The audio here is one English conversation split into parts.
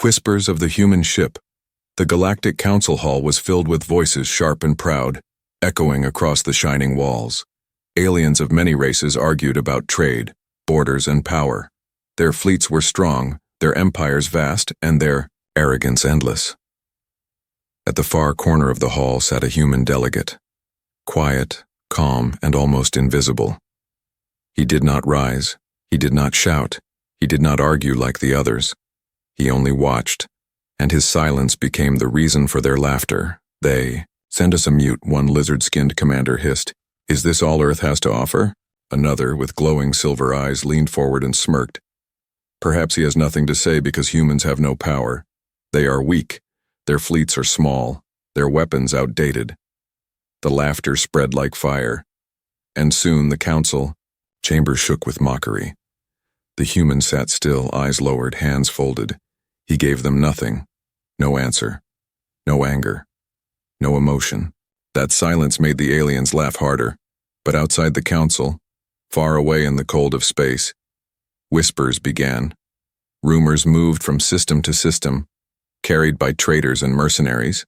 Whispers of the human ship. The Galactic Council Hall was filled with voices sharp and proud, echoing across the shining walls. Aliens of many races argued about trade, borders, and power. Their fleets were strong, their empires vast, and their arrogance endless. At the far corner of the hall sat a human delegate, quiet, calm, and almost invisible. He did not rise, he did not shout, he did not argue like the others. He only watched, and his silence became the reason for their laughter. "They send us a mute," one lizard-skinned commander hissed. "Is this all Earth has to offer?" Another, with glowing silver eyes, leaned forward and smirked. "Perhaps he has nothing to say because humans have no power. They are weak, their fleets are small, their weapons outdated." The laughter spread like fire, and soon the council chamber shook with mockery. The human sat still, eyes lowered, hands folded. He gave them nothing, no answer, no anger, no emotion. That silence made the aliens laugh harder, but outside the council, far away in the cold of space, whispers began. Rumors moved from system to system, carried by traitors and mercenaries.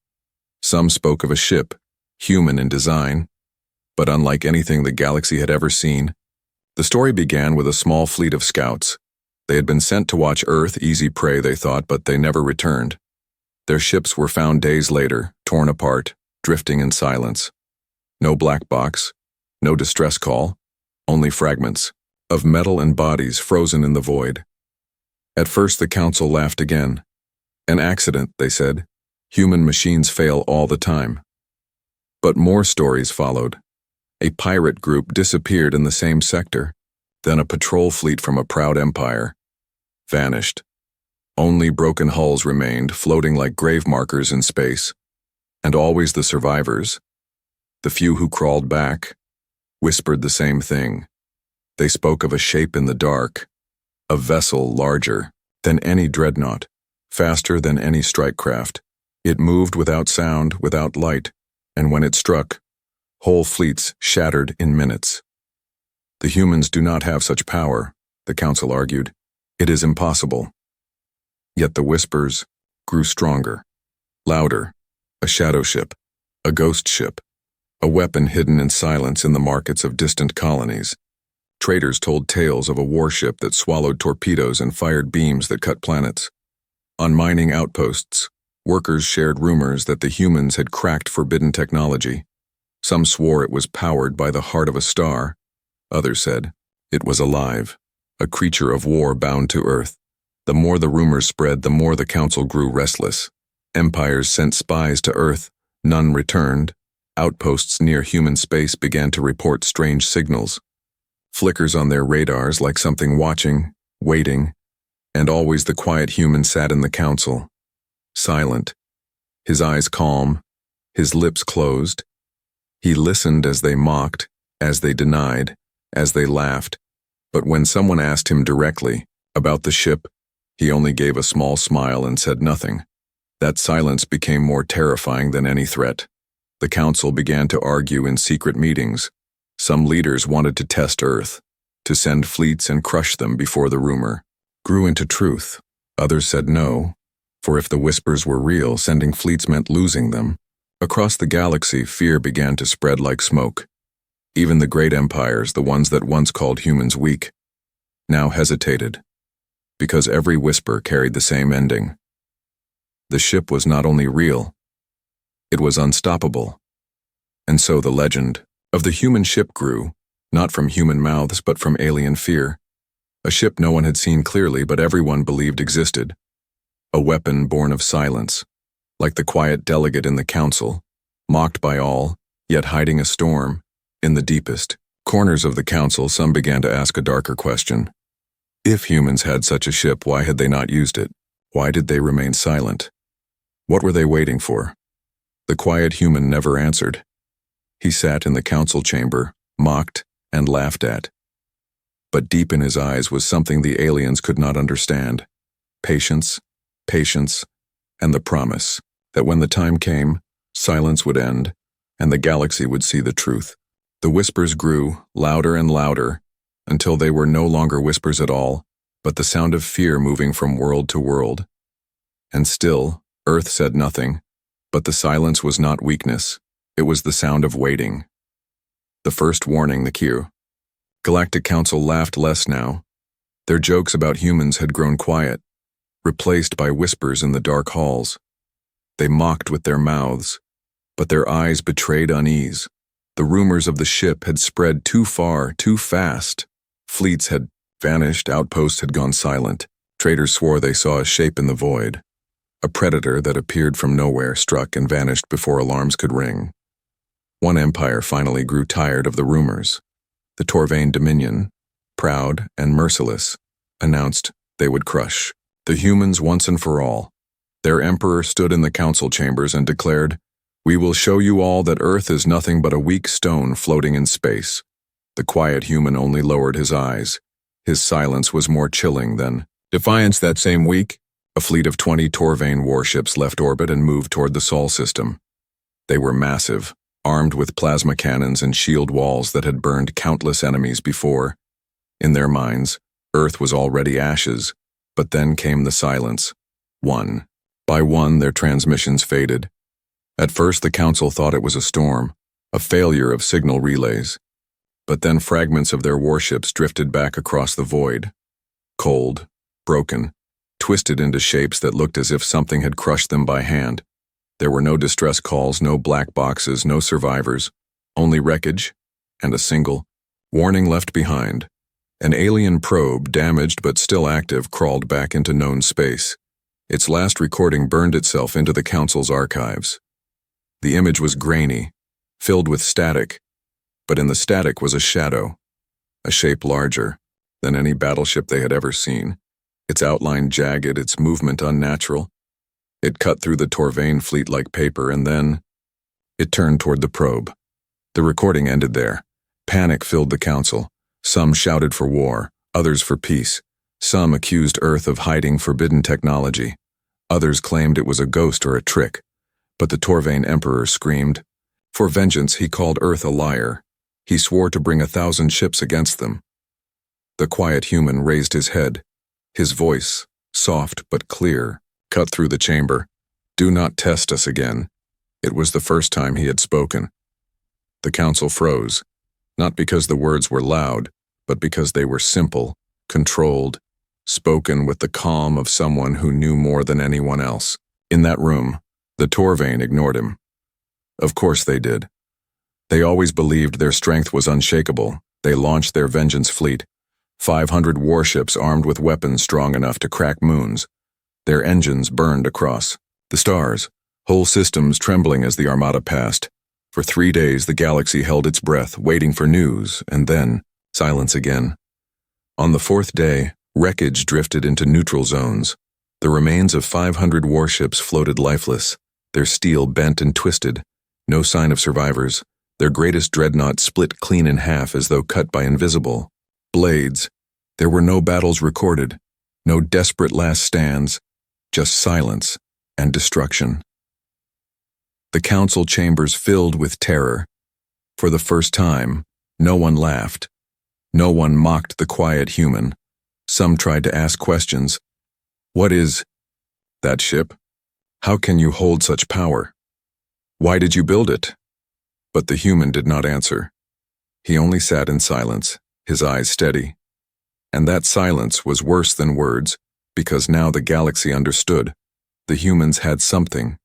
Some spoke of a ship, human in design, but unlike anything the galaxy had ever seen. The story began with a small fleet of scouts. They had been sent to watch Earth, easy prey they thought, but they never returned. Their ships were found days later, torn apart, drifting in silence. No black box, no distress call, only fragments of metal and bodies frozen in the void. At first the council laughed again. An accident, they said. Human machines fail all the time. But more stories followed. A pirate group disappeared in the same sector. Then a patrol fleet from a proud empire vanished. Only broken hulls remained, floating like grave markers in space. And always the survivors, the few who crawled back, whispered the same thing. They spoke of a shape in the dark, a vessel larger than any dreadnought, faster than any strike craft. It moved without sound, without light, and when it struck, whole fleets shattered in minutes. The humans do not have such power, the council argued. It is impossible. Yet the whispers grew stronger, louder. A shadow ship, a ghost ship, a weapon hidden in silence in the markets of distant colonies. Traders told tales of a warship that swallowed torpedoes and fired beams that cut planets. On mining outposts, workers shared rumors that the humans had cracked forbidden technology. Some swore it was powered by the heart of a star. Others said it was alive, a creature of war bound to Earth. The more the rumors spread, the more the council grew restless. Empires sent spies to Earth, none returned. Outposts near human space began to report strange signals. Flickers on their radars like something watching, waiting, and always the quiet human sat in the council, silent, his eyes calm, his lips closed. He listened as they mocked, as they denied, as they laughed, but when someone asked him directly about the ship, he only gave a small smile and said nothing. That silence became more terrifying than any threat. The council began to argue in secret meetings. Some leaders wanted to test Earth, to send fleets and crush them before the rumor grew into truth. Others said no, for if the whispers were real, sending fleets meant losing them. Across the galaxy, fear began to spread like smoke. Even the great empires, the ones that once called humans weak, now hesitated, because every whisper carried the same ending. The ship was not only real, it was unstoppable. And so the legend of the human ship grew, not from human mouths but from alien fear. A ship no one had seen clearly but everyone believed existed. A weapon born of silence, like the quiet delegate in the council, mocked by all, yet hiding a storm. In the deepest corners of the council, some began to ask a darker question. If humans had such a ship, why had they not used it? Why did they remain silent? What were they waiting for? The quiet human never answered. He sat in the council chamber, mocked and laughed at. But deep in his eyes was something the aliens could not understand. Patience, and the promise that when the time came, silence would end, and the galaxy would see the truth. The whispers grew, louder and louder, until they were no longer whispers at all, but the sound of fear moving from world to world. And still, Earth said nothing, but the silence was not weakness. It was the sound of waiting. The first warning, the cue. Galactic Council laughed less now. Their jokes about humans had grown quiet, replaced by whispers in the dark halls. They mocked with their mouths, but their eyes betrayed unease. The rumors of the ship had spread too far, too fast. Fleets had vanished, outposts had gone silent. Traders swore they saw a shape in the void. A predator that appeared from nowhere struck and vanished before alarms could ring. One empire finally grew tired of the rumors. The Torvain Dominion, proud and merciless, announced they would crush the humans once and for all. Their emperor stood in the council chambers and declared, "We will show you all that Earth is nothing but a weak stone floating in space." The quiet human only lowered his eyes. His silence was more chilling than defiance. That same week, a fleet of 20 Torvain warships left orbit and moved toward the Sol system. They were massive, armed with plasma cannons and shield walls that had burned countless enemies before. In their minds, Earth was already ashes, but then came the silence. One by one, their transmissions faded. At first, the Council thought it was a storm, a failure of signal relays. But then fragments of their warships drifted back across the void. Cold, broken, twisted into shapes that looked as if something had crushed them by hand. There were no distress calls, no black boxes, no survivors, only wreckage and a single warning left behind. An alien probe, damaged but still active, crawled back into known space. Its last recording burned itself into the Council's archives. The image was grainy, filled with static, but in the static was a shadow, a shape larger than any battleship they had ever seen, its outline jagged, its movement unnatural. It cut through the Torvain fleet like paper, and then it turned toward the probe. The recording ended there. Panic filled the Council. Some shouted for war, others for peace. Some accused Earth of hiding forbidden technology. Others claimed it was a ghost or a trick. But the Torvain Emperor screamed. For vengeance, he called Earth a liar. He swore to bring 1,000 ships against them. The quiet human raised his head. His voice, soft but clear, cut through the chamber. "Do not test us again." It was the first time he had spoken. The Council froze, not because the words were loud, but because they were simple, controlled, spoken with the calm of someone who knew more than anyone else. In that room, the Torvain ignored him. Of course they did. They always believed their strength was unshakable. They launched their vengeance fleet, 500 warships armed with weapons strong enough to crack moons. Their engines burned across the stars, whole systems trembling as the Armada passed. For 3 days the galaxy held its breath, waiting for news, and then silence again. On the 4th day, wreckage drifted into neutral zones. The remains of 500 warships floated lifeless, their steel bent and twisted. No sign of survivors. Their greatest dreadnought split clean in half as though cut by invisible blades. There were no battles recorded, no desperate last stands, just silence and destruction. The Council chambers filled with terror. For the first time, no one laughed. No one mocked the quiet human. Some tried to ask questions. What is that ship? How can you hold such power? Why did you build it? But the human did not answer. He only sat in silence, his eyes steady. And that silence was worse than words, because now the galaxy understood. The humans had something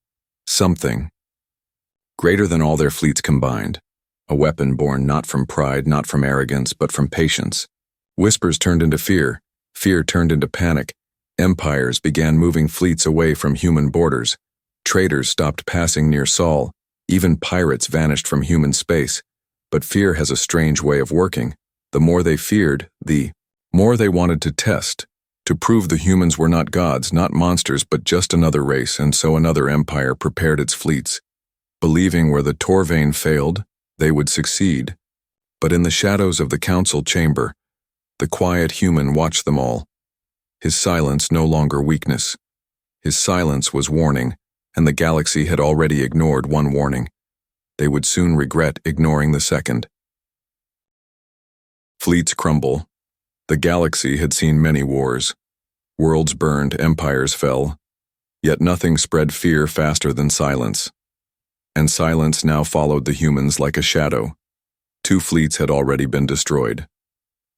greater than all their fleets combined. A weapon born not from pride, not from arrogance, but from patience. Whispers turned into fear. Fear turned into panic. Empires began moving fleets away from human borders. Traders stopped passing near Sol. Even pirates vanished from human space. But fear has a strange way of working. The more they feared, the more they wanted to test, to prove the humans were not gods, not monsters, but just another race, and so another empire prepared its fleets. Believing where the Torvain failed, they would succeed. But in the shadows of the Council chamber, the quiet human watched them all. His silence no longer weakness. His silence was warning, and the galaxy had already ignored one warning. They would soon regret ignoring the second. Fleets crumble. The galaxy had seen many wars. Worlds burned, empires fell. Yet nothing spread fear faster than silence. And silence now followed the humans like a shadow. 2 fleets had already been destroyed.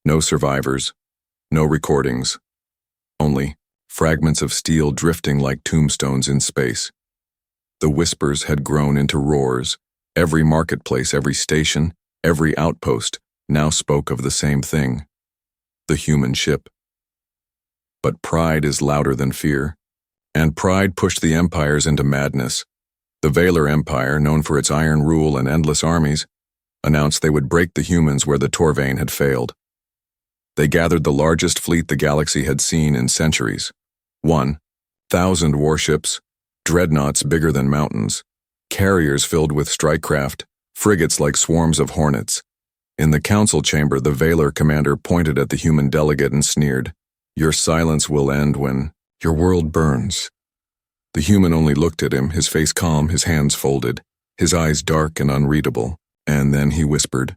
No survivors, no recordings. Only fragments of steel drifting like tombstones in space. The whispers had grown into roars. Every marketplace, every station, every outpost now spoke of the same thing: the human ship. But pride is louder than fear, and pride pushed the empires into madness. The Valar Empire, known for its iron rule and endless armies, announced they would break the humans where the Torvain had failed. They gathered the largest fleet the galaxy had seen in centuries. 1,000 warships, dreadnoughts bigger than mountains, carriers filled with strikecraft, frigates like swarms of hornets. In the council chamber, the Valar commander pointed at the human delegate and sneered, "Your silence will end when your world burns." The human only looked at him, his face calm, his hands folded, his eyes dark and unreadable, and then he whispered,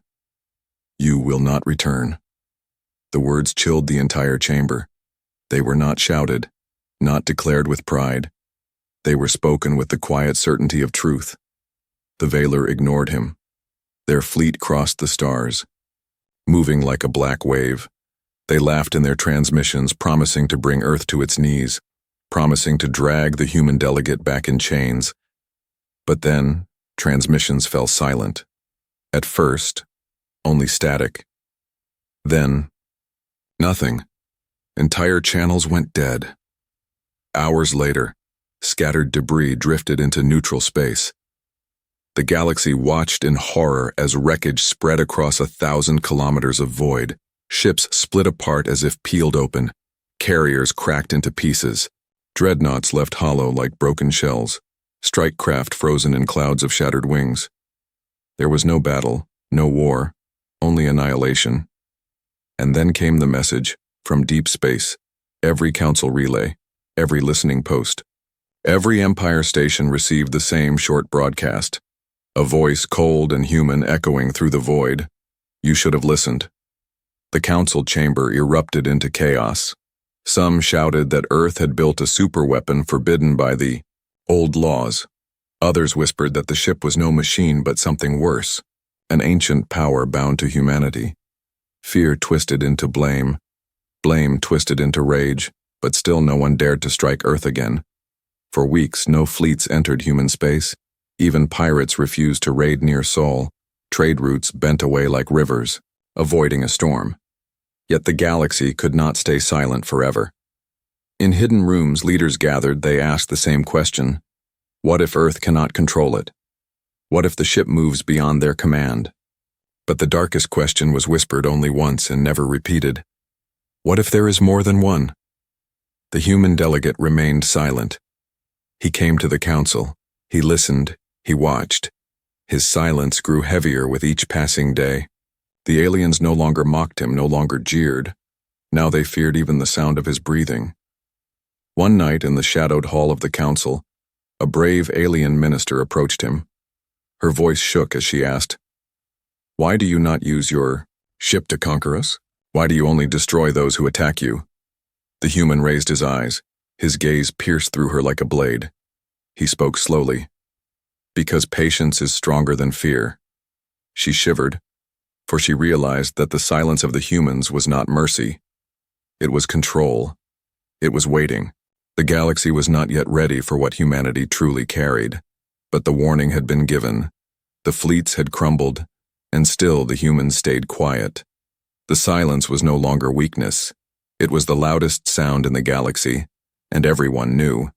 "You will not return." The words chilled the entire chamber. They were not shouted, not declared with pride. They were spoken with the quiet certainty of truth. The Valar ignored him. Their fleet crossed the stars, moving like a black wave. They laughed in their transmissions, promising to bring Earth to its knees, promising to drag the human delegate back in chains. But then, transmissions fell silent. At first, only static. Then, nothing. Entire channels went dead. Hours later, scattered debris drifted into neutral space. The galaxy watched in horror as wreckage spread across 1,000 kilometers of void. Ships split apart as if peeled open. Carriers cracked into pieces. Dreadnoughts left hollow like broken shells. Strikecraft frozen in clouds of shattered wings. There was no battle, no war, only annihilation. And then came the message, from deep space, every council relay, every listening post. Every Empire station received the same short broadcast. A voice cold and human echoing through the void. You should have listened. The council chamber erupted into chaos. Some shouted that Earth had built a superweapon forbidden by the old laws. Others whispered that the ship was no machine but something worse, an ancient power bound to humanity. Fear twisted into blame. Blame twisted into rage, but still no one dared to strike Earth again. For weeks, no fleets entered human space. Even pirates refused to raid near Sol. Trade routes bent away like rivers, avoiding a storm. Yet the galaxy could not stay silent forever. In hidden rooms leaders gathered, they asked the same question. What if Earth cannot control it? What if the ship moves beyond their command? But the darkest question was whispered only once and never repeated. What if there is more than one? The human delegate remained silent. He came to the council. He listened. He watched. His silence grew heavier with each passing day. The aliens no longer mocked him, no longer jeered. Now they feared even the sound of his breathing. One night in the shadowed hall of the council, a brave alien minister approached him. Her voice shook as she asked, "Why do you not use your ship to conquer us? Why do you only destroy those who attack you?" The human raised his eyes. His gaze pierced through her like a blade. He spoke slowly. "Because patience is stronger than fear." She shivered, for she realized that the silence of the humans was not mercy. It was control. It was waiting. The galaxy was not yet ready for what humanity truly carried, but the warning had been given. The fleets had crumbled, and still the humans stayed quiet. The silence was no longer weakness. It was the loudest sound in the galaxy, and everyone knew.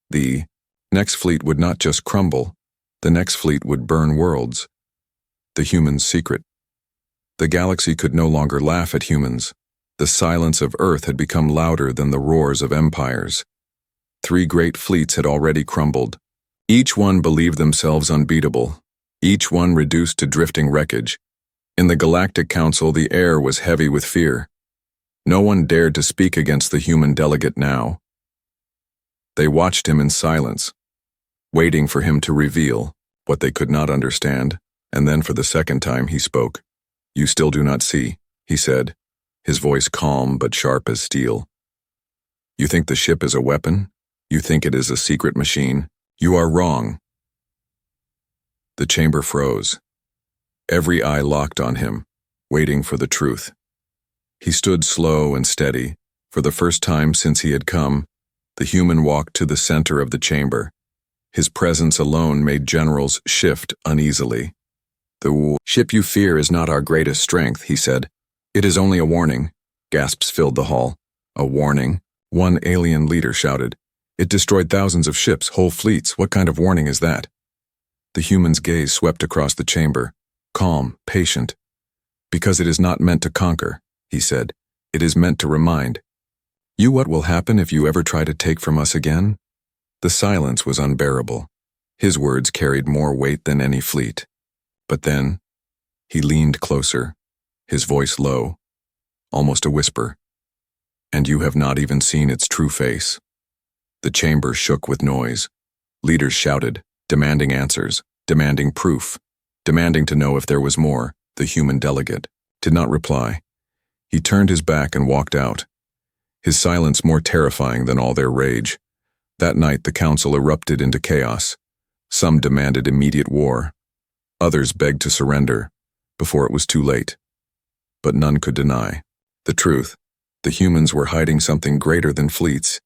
The next fleet would not just crumble. The next fleet would burn worlds. The human's secret. The galaxy could no longer laugh at humans. The silence of Earth had become louder than the roars of empires. 3 great fleets had already crumbled. Each one believed themselves unbeatable. Each one reduced to drifting wreckage. In the Galactic Council, the air was heavy with fear. No one dared to speak against the human delegate now. They watched him in silence, waiting for him to reveal what they could not understand, and then for the second time he spoke. "You still do not see," he said, his voice calm but sharp as steel. "You think the ship is a weapon? You think it is a secret machine? You are wrong. The chamber froze. Every eye locked on him, waiting for the truth. He stood slow and steady. For the first time since he had come, the human walked to the center of the chamber. His presence alone made generals shift uneasily. The ship you fear is not our greatest strength, he said. It is only a warning. Gasps filled the hall. A warning? One alien leader shouted. It destroyed thousands of ships, whole fleets. What kind of warning is that? The human's gaze swept across the chamber, calm, patient. Because it is not meant to conquer, he said. It is meant to remind. You, what will happen if you ever try to take from us again? The silence was unbearable. His words carried more weight than any fleet. But then, he leaned closer, his voice low, almost a whisper. And you have not even seen its true face. The chamber shook with noise. Leaders shouted, demanding answers, demanding proof, demanding to know if there was more. The human delegate did not reply. He turned his back and walked out, his silence more terrifying than all their rage. That night the council erupted into chaos. Some demanded immediate war. Others begged to surrender, before it was too late. But none could deny the truth. The humans were hiding something greater than fleets,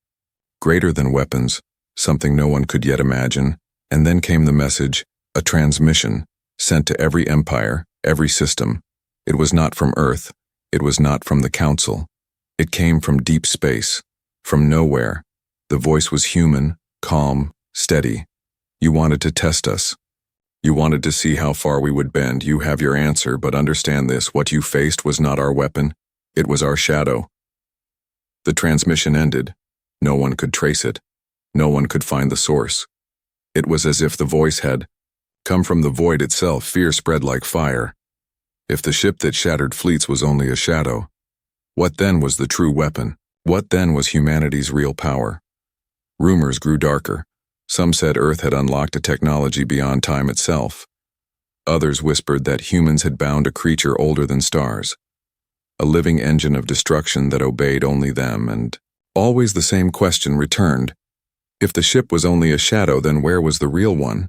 greater than weapons, something no one could yet imagine. And then came the message, a transmission, sent to every empire, every system. It was not from Earth. It was not from the council. It came from deep space, from nowhere. The voice was human, calm, steady. You wanted to test us. You wanted to see how far we would bend. You have your answer, but understand this, what you faced was not our weapon. It was our shadow. The transmission ended. No one could trace it. No one could find the source. It was as if the voice had come from the void itself. Fear spread like fire. If the ship that shattered fleets was only a shadow, what then was the true weapon? What then was humanity's real power? Rumors grew darker. Some said Earth had unlocked a technology beyond time itself. Others whispered that humans had bound a creature older than stars, a living engine of destruction that obeyed only them, and always the same question returned. If the ship was only a shadow, then where was the real one?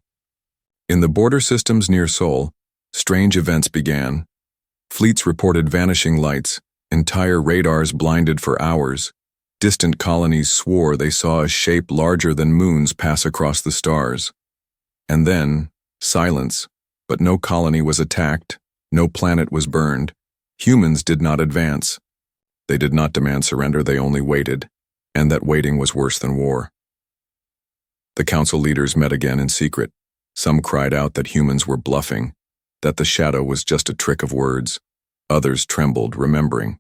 In the border systems near Sol, strange events began. Fleets reported vanishing lights, entire radars blinded for hours. Distant colonies swore they saw a shape larger than moons pass across the stars. And then, silence, but no colony was attacked, no planet was burned. Humans did not advance. They did not demand surrender, they only waited, and that waiting was worse than war. The council leaders met again in secret. Some cried out that humans were bluffing, that the shadow was just a trick of words. Others trembled, remembering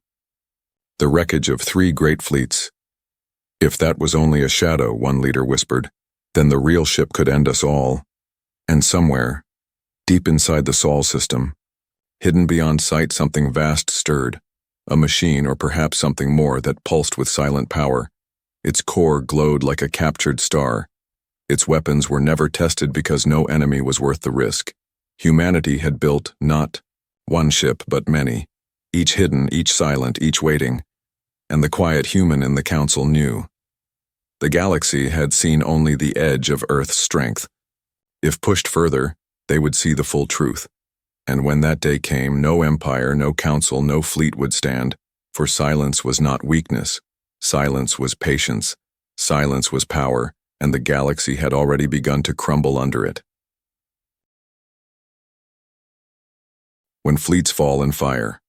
the wreckage of 3 great fleets. If that was only a shadow, one leader whispered, then the real ship could end us all. And somewhere, deep inside the Sol system, hidden beyond sight, something vast stirred, a machine or perhaps something more that pulsed with silent power. Its core glowed like a captured star. Its weapons were never tested because no enemy was worth the risk. Humanity had built not one ship but many, each hidden, each silent, each waiting. And the quiet human in the council knew. The galaxy had seen only the edge of Earth's strength. If pushed further, they would see the full truth. And when that day came, no empire, no council, no fleet would stand, for silence was not weakness. Silence was patience. Silence was power, and the galaxy had already begun to crumble under it. When fleets fall in fire.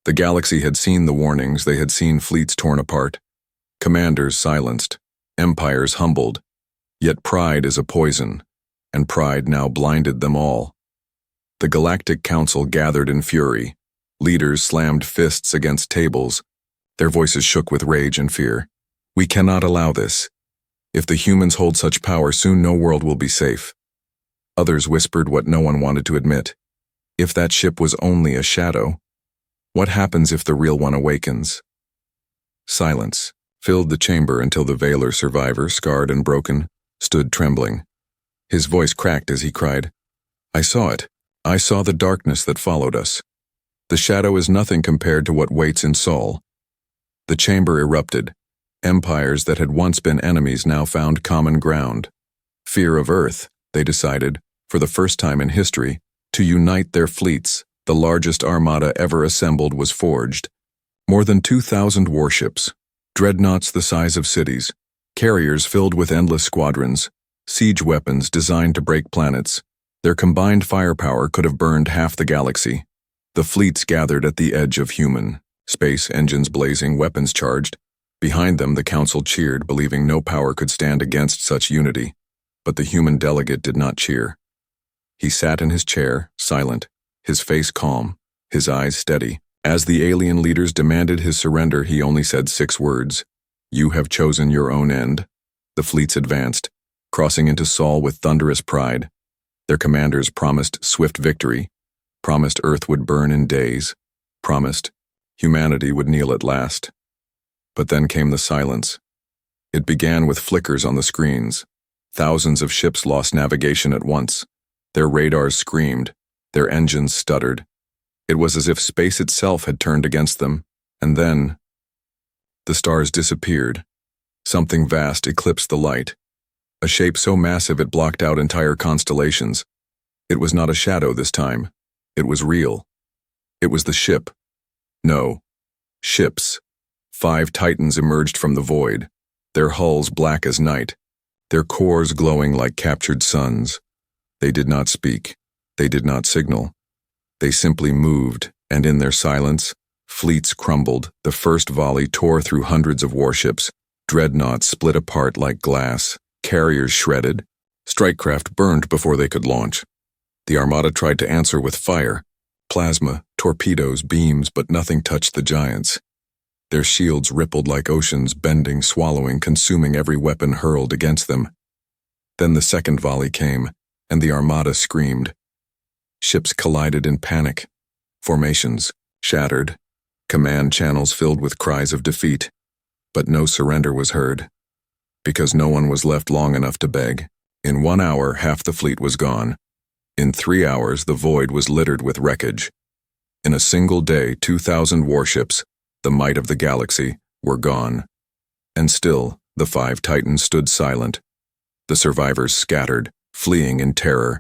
The galaxy had seen the warnings, they had seen fleets torn apart, commanders silenced, empires humbled. Yet pride is a poison, and pride now blinded them all. The Galactic Council gathered in fury. Leaders slammed fists against tables. Their voices shook with rage and fear. We cannot allow this. If the humans hold such power, soon no world will be safe. Others whispered what no one wanted to admit. If that ship was only a shadow, what happens if the real one awakens? Silence filled the chamber until the Veiler survivor, scarred and broken, stood trembling. His voice cracked as he cried, I saw it. I saw the darkness that followed us. The shadow is nothing compared to what waits in Sol. The chamber erupted. Empires that had once been enemies now found common ground. Fear of Earth, they decided, for the first time in history, to unite their fleets. The largest armada ever assembled was forged. More than 2,000 warships, dreadnoughts the size of cities, carriers filled with endless squadrons, siege weapons designed to break planets. Their combined firepower could have burned half the galaxy. The fleets gathered at the edge of human space, engines blazing, weapons charged. Behind them, the council cheered, believing no power could stand against such unity. But the human delegate did not cheer. He sat in his chair, silent, his face calm, his eyes steady. As the alien leaders demanded his surrender, he only said 6 words. "You have chosen your own end." The fleets advanced, crossing into Sol with thunderous pride. Their commanders promised swift victory, promised Earth would burn in days, promised humanity would kneel at last. But then came the silence. It began with flickers on the screens. Thousands of ships lost navigation at once. Their radars screamed, their engines stuttered. It was as if space itself had turned against them, and then the stars disappeared. Something vast eclipsed the light, a shape so massive it blocked out entire constellations. It was not a shadow this time. It was real. It was the ship. No, ships. 5 titans emerged from the void, their hulls black as night, their cores glowing like captured suns. They did not speak. They did not signal. They simply moved, and in their silence, fleets crumbled. The first volley tore through hundreds of warships. Dreadnoughts split apart like glass. Carriers shredded. Strikecraft burned before they could launch. The Armada tried to answer with fire. Plasma, torpedoes, beams, but nothing touched the giants. Their shields rippled like oceans, bending, swallowing, consuming every weapon hurled against them. Then the second volley came, and the Armada screamed. Ships collided in panic. Formations shattered. Command channels filled with cries of defeat. But no surrender was heard. Because no one was left long enough to beg. In 1 hour, half the fleet was gone. In 3 hours, the void was littered with wreckage. In a single day, 2,000 warships, the might of the galaxy, were gone. And still, the 5 titans stood silent. The survivors scattered, fleeing in terror,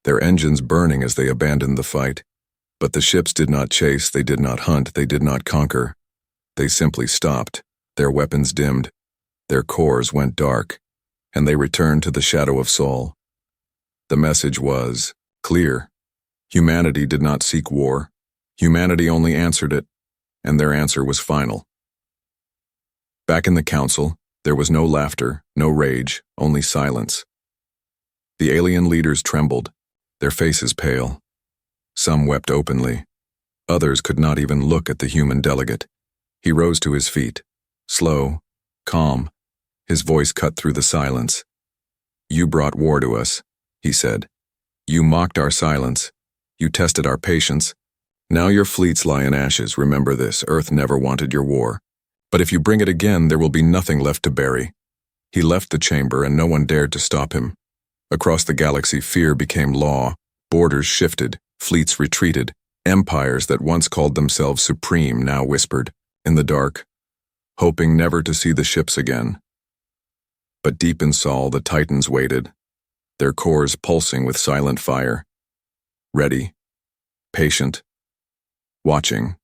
their engines burning as they abandoned the fight. But the ships did not chase, they did not hunt, they did not conquer. They simply stopped, their weapons dimmed, their cores went dark, and they returned to the shadow of Sol. The message was clear. Humanity did not seek war. Humanity only answered it, and their answer was final. Back in the council, there was no laughter, no rage, only silence. The alien leaders trembled, their faces pale. Some wept openly. Others could not even look at the human delegate. He rose to his feet, slow, calm. His voice cut through the silence. "You brought war to us," he said. "You mocked our silence. You tested our patience. Now your fleets lie in ashes. Remember this, Earth never wanted your war. But if you bring it again, there will be nothing left to bury." He left the chamber, and no one dared to stop him. Across the galaxy, fear became law. Borders shifted, fleets retreated. Empires that once called themselves supreme now whispered, in the dark, hoping never to see the ships again. But deep in Sol, the titans waited, their cores pulsing with silent fire. Ready, patient, watching.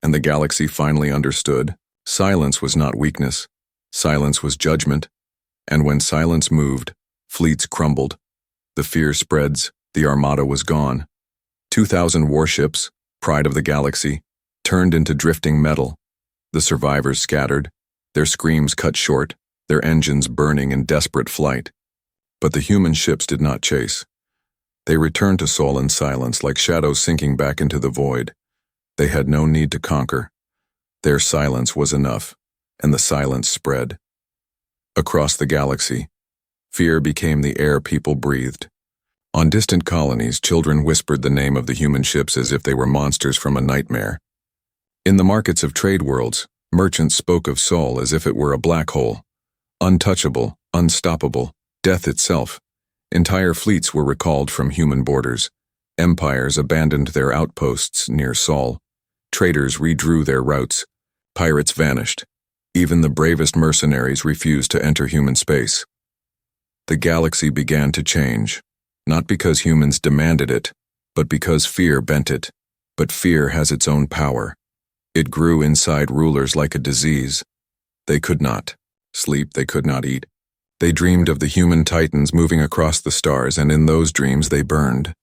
And the galaxy finally understood. Silence was not weakness. Silence was judgment. And when silence moved, fleets crumbled. The fear spreads. The Armada was gone. 2,000 warships, pride of the galaxy, turned into drifting metal. The survivors scattered, their screams cut short, their engines burning in desperate flight. But the human ships did not chase. They returned to Sol in silence, like shadows sinking back into the void. They had no need to conquer. Their silence was enough, and the silence spread. Across the galaxy, fear became the air people breathed. On distant colonies, children whispered the name of the human ships as if they were monsters from a nightmare. In the markets of trade worlds, merchants spoke of Sol as if it were a black hole. Untouchable, unstoppable, death itself. Entire fleets were recalled from human borders. Empires abandoned their outposts near Sol. Traders redrew their routes. Pirates vanished. Even the bravest mercenaries refused to enter human space. The galaxy began to change, not because humans demanded it, but because fear bent it. But fear has its own power. It grew inside rulers like a disease. They could not sleep, they could not eat. They dreamed of the human titans moving across the stars, and in those dreams they burned.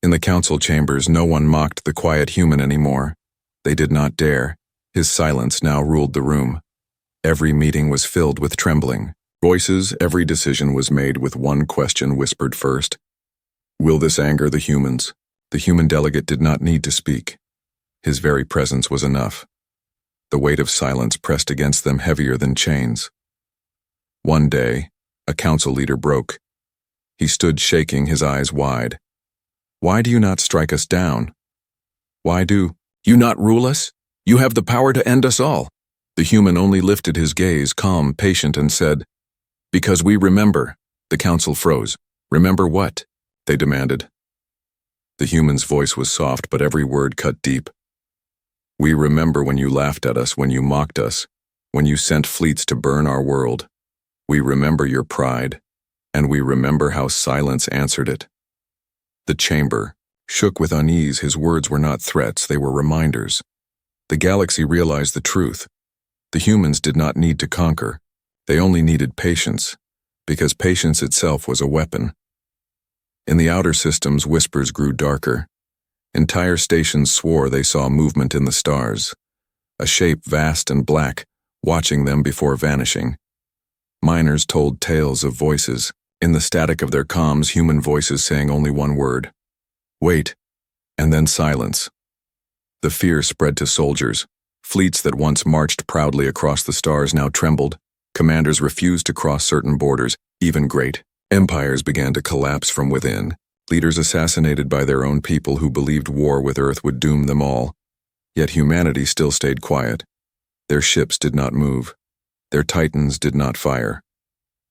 In the council chambers, no one mocked the quiet human anymore. They did not dare. His silence now ruled the room. Every meeting was filled with trembling voices. Every decision was made with one question whispered first. Will this anger the humans? The human delegate did not need to speak. His very presence was enough. The weight of silence pressed against them heavier than chains. One day, a council leader broke. He stood shaking, his eyes wide. Why do you not strike us down? Why do you not rule us? You have the power to end us all. The human only lifted his gaze, calm, patient, and said, Because we remember. The council froze. Remember what? They demanded. The human's voice was soft, but every word cut deep. We remember when you laughed at us, when you mocked us, when you sent fleets to burn our world. We remember your pride, and we remember how silence answered it. The chamber shook with unease. His words were not threats, they were reminders. The galaxy realized the truth. The humans did not need to conquer. They only needed patience, because patience itself was a weapon. In the outer systems, whispers grew darker. Entire stations swore they saw movement in the stars, a shape vast and black, watching them before vanishing. Miners told tales of voices. In the static of their comms, human voices saying only one word. Wait, and then silence. The fear spread to soldiers. Fleets that once marched proudly across the stars now trembled. Commanders refused to cross certain borders. Even great empires began to collapse from within. Leaders assassinated by their own people who believed war with Earth would doom them all. Yet humanity still stayed quiet. Their ships did not move. Their titans did not fire.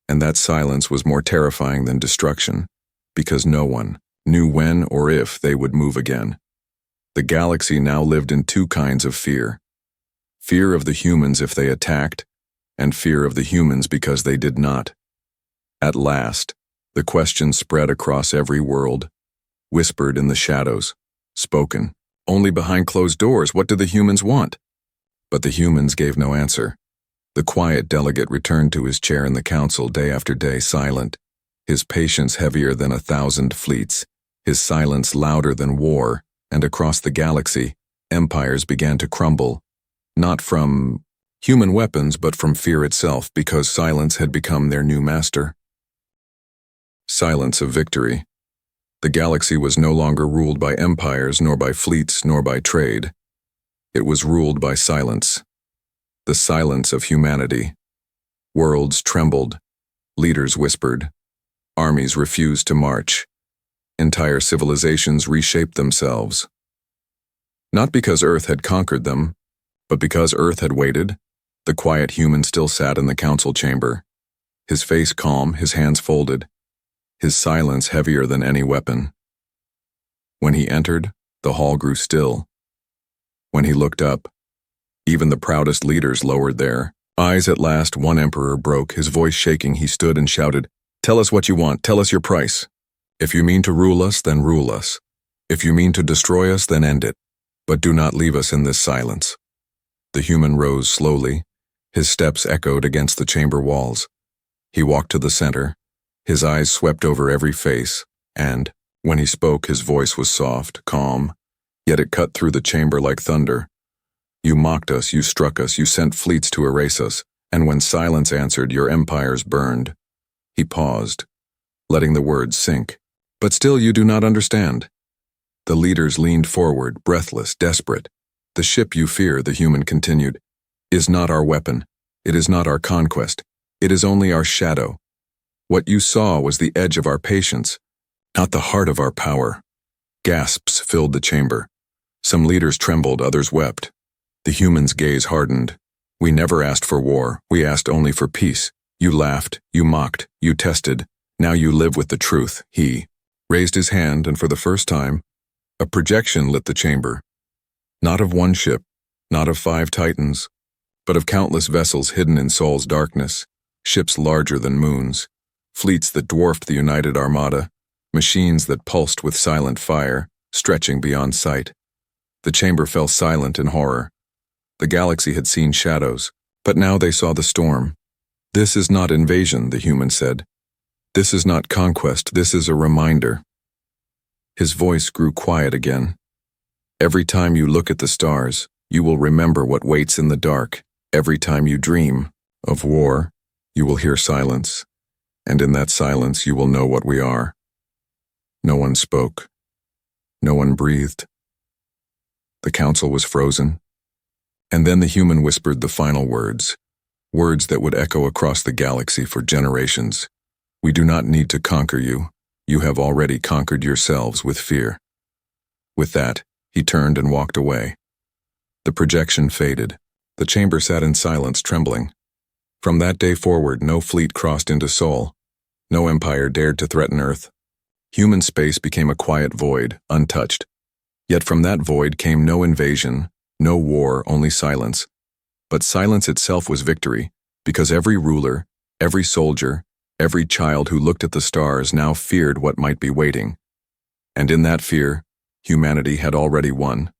And that silence was more terrifying than destruction, because no one knew when or if they would move again. The galaxy now lived in two kinds of fear. Fear of the humans if they attacked, and fear of the humans because they did not. At last, the question spread across every world, whispered in the shadows, spoken only behind closed doors. What do the humans want? But the humans gave no answer. The quiet delegate returned to his chair in the council day after day, silent, his patience heavier than 1,000 fleets, his silence louder than war, and across the galaxy, empires began to crumble, not from human weapons but from fear itself, because silence had become their new master. Silence of victory. The galaxy was no longer ruled by empires, nor by fleets, nor by trade. It was ruled by silence. The silence of humanity. Worlds trembled. Leaders whispered. Armies refused to march. Entire civilizations reshaped themselves. Not because Earth had conquered them, but because Earth had waited. The quiet human still sat in the council chamber, his face calm, his hands folded, his silence heavier than any weapon. When he entered, the hall grew still. When he looked up, even the proudest leaders lowered their eyes. At last, one emperor broke, his voice shaking. He stood and shouted, Tell us what you want, tell us your price. If you mean to rule us, then rule us. If you mean to destroy us, then end it. But do not leave us in this silence. The human rose slowly. His steps echoed against the chamber walls. He walked to the center. His eyes swept over every face, and, when he spoke, his voice was soft, calm, yet it cut through the chamber like thunder. You mocked us, you struck us, you sent fleets to erase us, and when silence answered, your empires burned. He paused, letting the words sink. But still you do not understand. The leaders leaned forward, breathless, desperate. The ship you fear, the human continued, is not our weapon. It is not our conquest. It is only our shadow. What you saw was the edge of our patience, not the heart of our power. Gasps filled the chamber. Some leaders trembled, others wept. The human's gaze hardened. We never asked for war. We asked only for peace. You laughed, you mocked, you tested. Now you live with the truth. He raised his hand, and for the first time, a projection lit the chamber. Not of one ship, not of 5 titans, but of countless vessels hidden in Sol's darkness, ships larger than moons, fleets that dwarfed the united Armada, machines that pulsed with silent fire, stretching beyond sight. The chamber fell silent in horror. The galaxy had seen shadows, but now they saw the storm. "This is not invasion," the human said. "This is not conquest, this is a reminder." His voice grew quiet again. "Every time you look at the stars, you will remember what waits in the dark. Every time you dream of war, you will hear silence, and in that silence you will know what we are." No one spoke. No one breathed. The council was frozen. And then the human whispered the final words, words that would echo across the galaxy for generations. "We do not need to conquer you. You have already conquered yourselves with fear." With that, he turned and walked away. The projection faded. The chamber sat in silence, trembling. From that day forward, no fleet crossed into Sol. No empire dared to threaten Earth. Human space became a quiet void, untouched. Yet from that void came no invasion, no war, only silence. But silence itself was victory, because every ruler, every soldier, every child who looked at the stars now feared what might be waiting. And in that fear, humanity had already won.